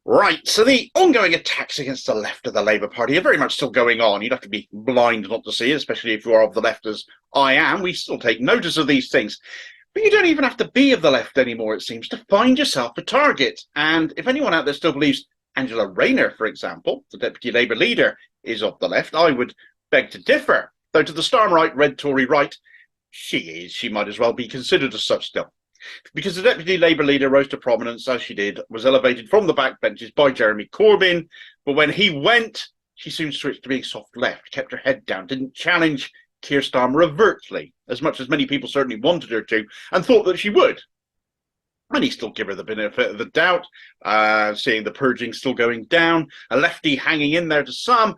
Right, so the ongoing attacks against the left of the Labour Party are very much still going on. You'd have to be blind not to see it, especially if you are of the left as I am. We still take notice of these things. But you don't even have to be of the left anymore, it seems, to find yourself a target. And if anyone out there still believes Angela Rayner, for example, the Deputy Labour leader, is of the left, I would beg to differ. Though to the Starmerite red Tory right, she is. She might as well be considered as such still. Because the Deputy Labour leader rose to prominence, as she did, was elevated from the backbenches by Jeremy Corbyn. But when he went, she soon switched to being soft left, kept her head down, didn't challenge Keir Starmer overtly, as much as many people certainly wanted her to, and thought that she would. And he still give her the benefit of the doubt, seeing the purging still going down, a lefty hanging in there to some.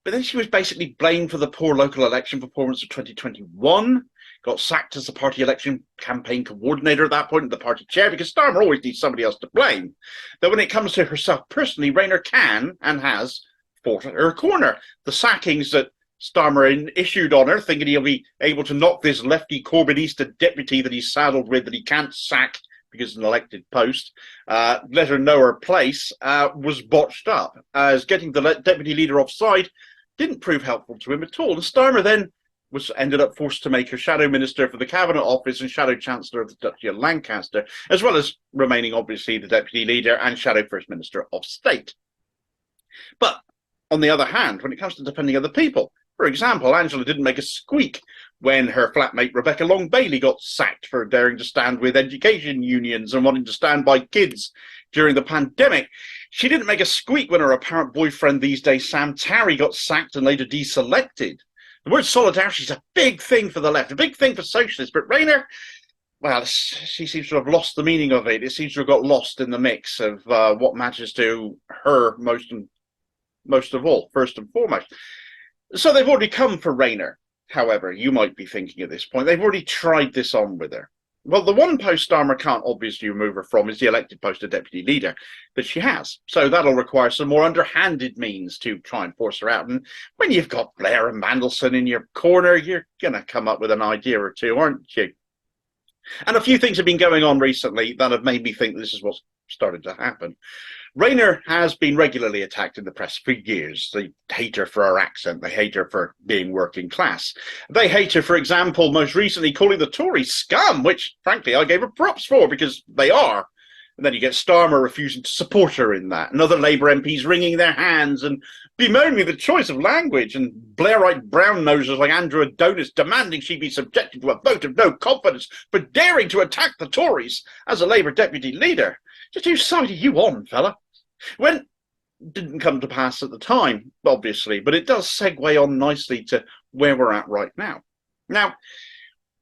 But then she was basically blamed for the poor local election performance of 2021, got sacked as the party election campaign coordinator at that point, and the party chair, because Starmer always needs somebody else to blame. Though when it comes to herself personally, Rayner can and has fought at her corner. The sackings that Starmer issued on her, thinking he'll be able to knock this lefty Corbynista deputy that he's saddled with, that he can't sack because it's an elected post, let her know her place, was botched up, as getting the deputy leader offside didn't prove helpful to him at all. And Starmer then ended up forced to make her shadow minister for the cabinet office and shadow chancellor of the Duchy of Lancaster, as well as remaining obviously the deputy leader and shadow first minister of state. But on the other hand, when it comes to defending other people, for example, Angela didn't make a squeak when her flatmate Rebecca Long Bailey got sacked for daring to stand with education unions and wanting to stand by kids during the pandemic. She didn't make a squeak when her apparent boyfriend these days, Sam Tarry, got sacked and later deselected. The word solidarity is a big thing for the left, a big thing for socialists, but Rayner, well, she seems to have lost the meaning of it. It seems to have got lost in the mix of what matters to her most of all, first and foremost. So they've already come for Rayner, however, you might be thinking at this point. They've already tried this on with her. Well, the one post Starmer can't obviously remove her from is the elected post of deputy leader that she has. So that'll require some more underhanded means to try and force her out. And when you've got Blair and Mandelson in your corner, you're going to come up with an idea or two, aren't you? And a few things have been going on recently that have made me think this is what's started to happen. Rayner has been regularly attacked in the press for years. They hate her for her accent. They hate her for being working class. They hate her, for example, most recently calling the Tories scum, which, frankly, I gave her props for because they are. And then you get Starmer refusing to support her in that, and other Labour MPs wringing their hands and bemoaning the choice of language, and Blairite brown nosers like Andrew Adonis demanding she be subjected to a vote of no confidence for daring to attack the Tories as a Labour deputy leader. Just whose side are you on, fella? When didn't come to pass at the time, obviously, but it does segue on nicely to where we're at right now. Now,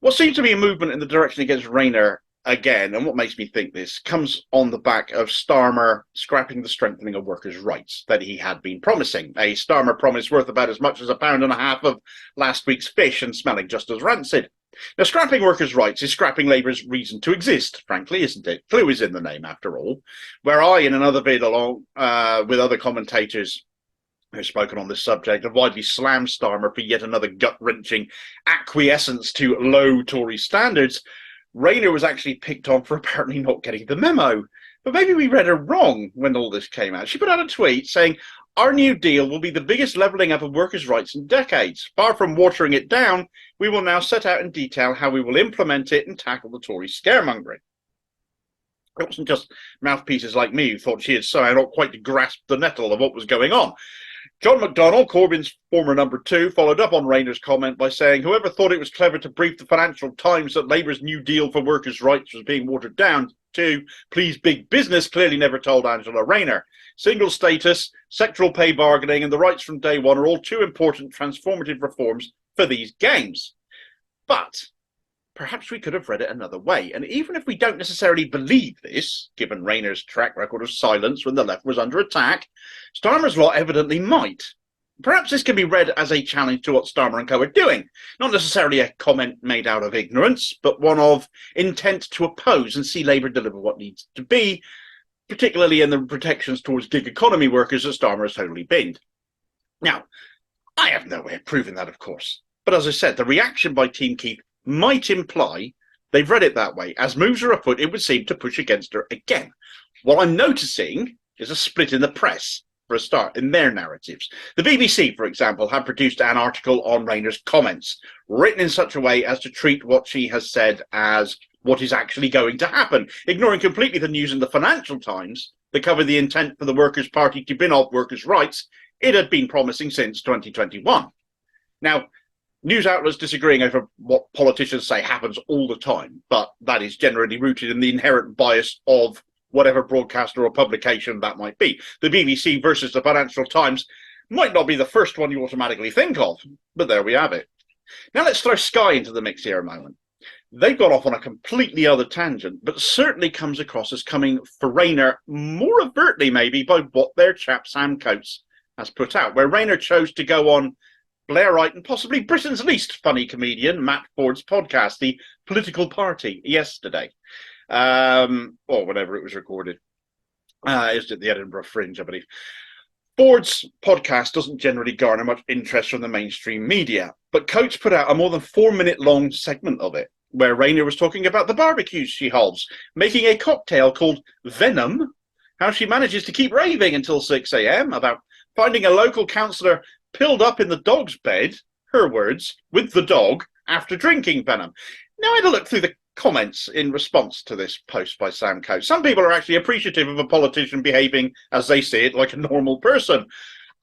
what seems to be a movement in the direction against Rayner again, and what makes me think this, comes on the back of Starmer scrapping the strengthening of workers' rights that he had been promising. A Starmer promise worth about as much as £1.50 of last week's fish and smelling just as rancid. Now, scrapping workers' rights is scrapping Labour's reason to exist, frankly, isn't it? Clue is in the name, after all. Where I, in another vid along with other commentators who've spoken on this subject, have widely slammed Starmer for yet another gut-wrenching acquiescence to low Tory standards, Rayner was actually picked on for apparently not getting the memo. But maybe we read her wrong when all this came out. She put out a tweet saying, "Our new deal will be the biggest levelling up of workers' rights in decades. Far from watering it down, we will now set out in detail how we will implement it and tackle the Tory scaremongering." It wasn't just mouthpieces like me who thought she had somehow not quite grasped the nettle of what was going on. John McDonnell, Corbyn's former number 2, followed up on Rayner's comment by saying, "Whoever thought it was clever to brief the Financial Times that Labour's new deal for workers' rights was being watered down to please big business clearly never told Angela Rayner. Single status, sectoral pay bargaining and the rights from day one are all too important transformative reforms for these games." But perhaps we could have read it another way. And even if we don't necessarily believe this, given Rayner's track record of silence when the left was under attack, Starmer's lot evidently might. Perhaps this can be read as a challenge to what Starmer and co are doing. Not necessarily a comment made out of ignorance, but one of intent to oppose and see Labour deliver what needs to be, particularly in the protections towards gig economy workers that Starmer has totally binned. Now, I have no way of proving that, of course. But as I said, the reaction by Team Keith might imply they've read it that way. As moves are afoot, it would seem to push against her again. What I'm noticing, is a split in the press, for a start, in their narratives. The BBC, for example, have produced an article on Rayner's comments, written in such a way as to treat what she has said as what is actually going to happen, ignoring completely the news in the Financial Times that covered the intent for the Workers' Party to bin off workers' rights it had been promising since 2021. Now, news outlets disagreeing over what politicians say happens all the time, but that is generally rooted in the inherent bias of whatever broadcaster or publication that might be. The BBC versus the Financial Times might not be the first one you automatically think of, but there we have it. Now let's throw Sky into the mix here a moment. They've got off on a completely other tangent, but certainly comes across as coming for Rayner more overtly maybe by what their chap Sam Coates has put out, where Rayner chose to go on Blairite and possibly Britain's least funny comedian, Matt Forde's podcast, The Political Party, yesterday. Or whenever it was recorded. It was at the Edinburgh Fringe, I believe. Forde's podcast doesn't generally garner much interest from the mainstream media, but Coates put out a more than 4-minute long segment of it, where Rayner was talking about the barbecues she holds, making a cocktail called Venom, how she manages to keep raving until 6 a.m, about finding a local councillor pilled up in the dog's bed, her words, with the dog, after drinking venom. Now I had a look through the comments in response to this post by Sam Coates. Some people are actually appreciative of a politician behaving as they see it, like a normal person.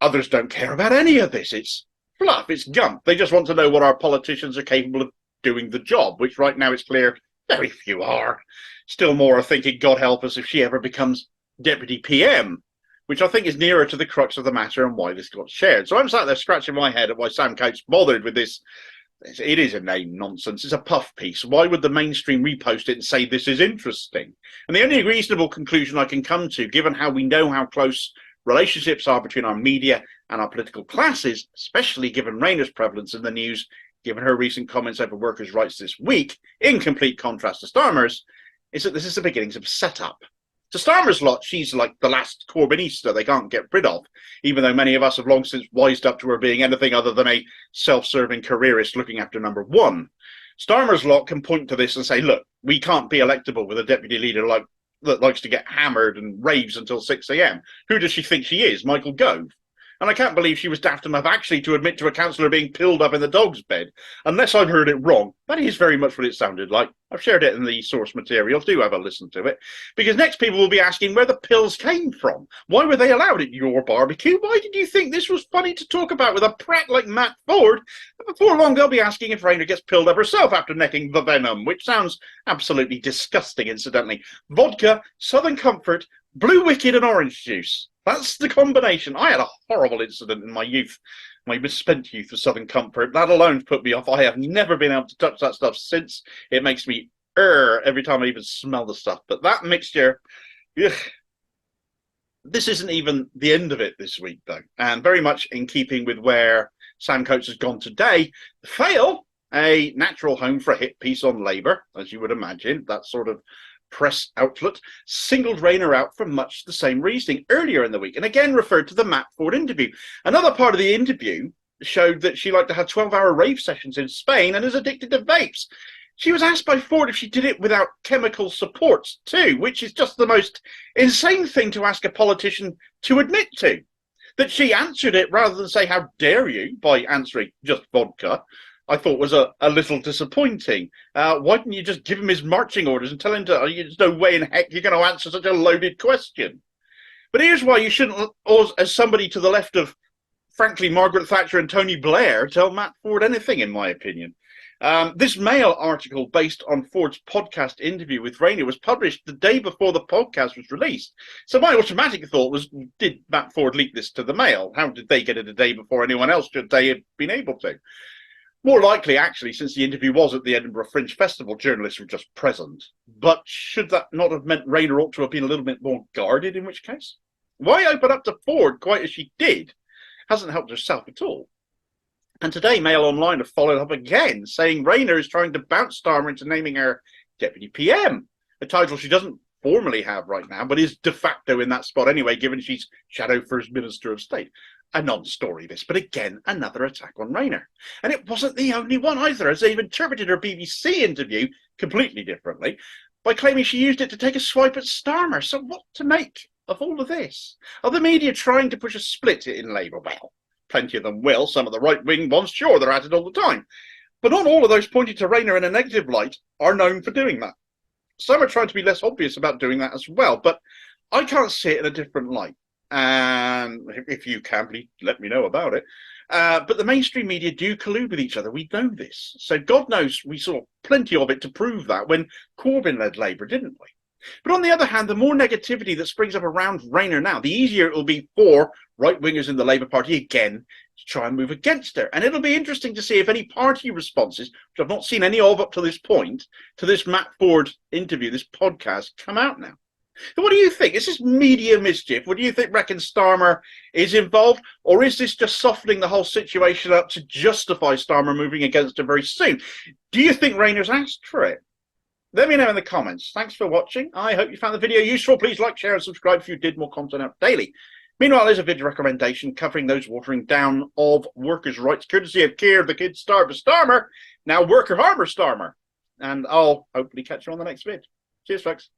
Others don't care about any of this. It's fluff, it's gump. They just want to know what our politicians are capable of doing the job, which right now it's clear very few are. Still more are thinking, God help us if she ever becomes Deputy PM, which I think is nearer to the crux of the matter and why this got shared. So I'm sat there scratching my head at why Sam Coates bothered with this. It is a name nonsense. It's a puff piece. Why would the mainstream repost it and say this is interesting? And the only reasonable conclusion I can come to, given how we know how close relationships are between our media and our political classes, especially given Rayner's prevalence in the news, given her recent comments over workers' rights this week, in complete contrast to Starmer's, is that this is the beginnings of a setup. To Starmer's lot, she's like the last Corbynista they can't get rid of, even though many of us have long since wised up to her being anything other than a self-serving careerist looking after number one. Starmer's lot can point to this and say, look, we can't be electable with a deputy leader that likes to get hammered and raves until 6 a.m. Who does she think she is, Michael Gove? And I can't believe she was daft enough actually to admit to a councillor being pilled up in the dog's bed. Unless I've heard it wrong, that is very much what it sounded like. I've shared it in the source material. Do have a listen to it. Because next people will be asking where the pills came from. Why were they allowed at your barbecue? Why did you think this was funny to talk about with a prat like Matt Forde? And before long, they'll be asking if Rayner gets pilled up herself after necking the venom, which sounds absolutely disgusting, incidentally. Vodka, Southern Comfort, Blue Wicked and orange juice. That's the combination. I had a horrible incident in my youth, my misspent youth with Southern Comfort. That alone put me off. I have never been able to touch that stuff since. It makes me every time I even smell the stuff. But that mixture, ugh. This isn't even the end of it this week, though. And very much in keeping with where Sam Coates has gone today, The Fail, a natural home for a hit piece on Labour, as you would imagine, that sort of press outlet, singled Rayner out for much the same reasoning earlier in the week, and again referred to the Matt Forde interview. Another part of the interview showed that she liked to have 12-hour rave sessions in Spain and is addicted to vapes. She was asked by Forde if she did it without chemical supports too, which is just the most insane thing to ask a politician to admit to. That she answered it rather than say, how dare you, by answering just vodka, I thought was a little disappointing. Why didn't you just give him his marching orders and tell him to, there's no way in heck you're going to answer such a loaded question. But here's why you shouldn't, as somebody to the left of, frankly, Margaret Thatcher and Tony Blair, tell Matt Forde anything, in my opinion. This Mail article, based on Forde's podcast interview with Rayner, was published the day before the podcast was released. So my automatic thought was, did Matt Forde leak this to the Mail? How did they get it a day before anyone else should they have been able to? More likely, actually, since the interview was at the Edinburgh Fringe Festival, journalists were just present. But should that not have meant Rayner ought to have been a little bit more guarded, in which case? Why open up to Forde quite as she did hasn't helped herself at all. And today, Mail Online have followed up again, saying Rayner is trying to bounce Starmer into naming her Deputy PM, a title she doesn't formally have right now, but is de facto in that spot anyway, given she's Shadow First Minister of State. A non-story this, but again, another attack on Rayner. And it wasn't the only one either, as they've interpreted her BBC interview completely differently by claiming she used it to take a swipe at Starmer. So what to make of all of this? Are the media trying to push a split in Labour? Well, plenty of them will. Some of the right-wing ones, sure, they're at it all the time. But not all of those pointing to Rayner in a negative light are known for doing that. Some are trying to be less obvious about doing that as well, but I can't see it in a different light. And if you can, please let me know about it. But the mainstream media do collude with each other. We know this. So God knows we saw plenty of it to prove that when Corbyn led Labour, didn't we? But on the other hand, the more negativity that springs up around Rayner now, the easier it will be for right-wingers in the Labour Party again to try and move against her. And it'll be interesting to see if any party responses, which I've not seen any of up to this point, to this Matt Forde interview, this podcast, come out now. So what do you think? Is this media mischief? What do you think, reckon Starmer is involved? Or is this just softening the whole situation up to justify Starmer moving against her very soon? Do you think Rayner's asked for it? Let me know in the comments. Thanks for watching. I hope you found the video useful. Please like, share, and subscribe if you did more content out daily. Meanwhile, there's a video recommendation covering those watering down of workers' rights, courtesy of Keir, the kid Starmer, now worker harbour Starmer. And I'll hopefully catch you on the next vid. Cheers, folks.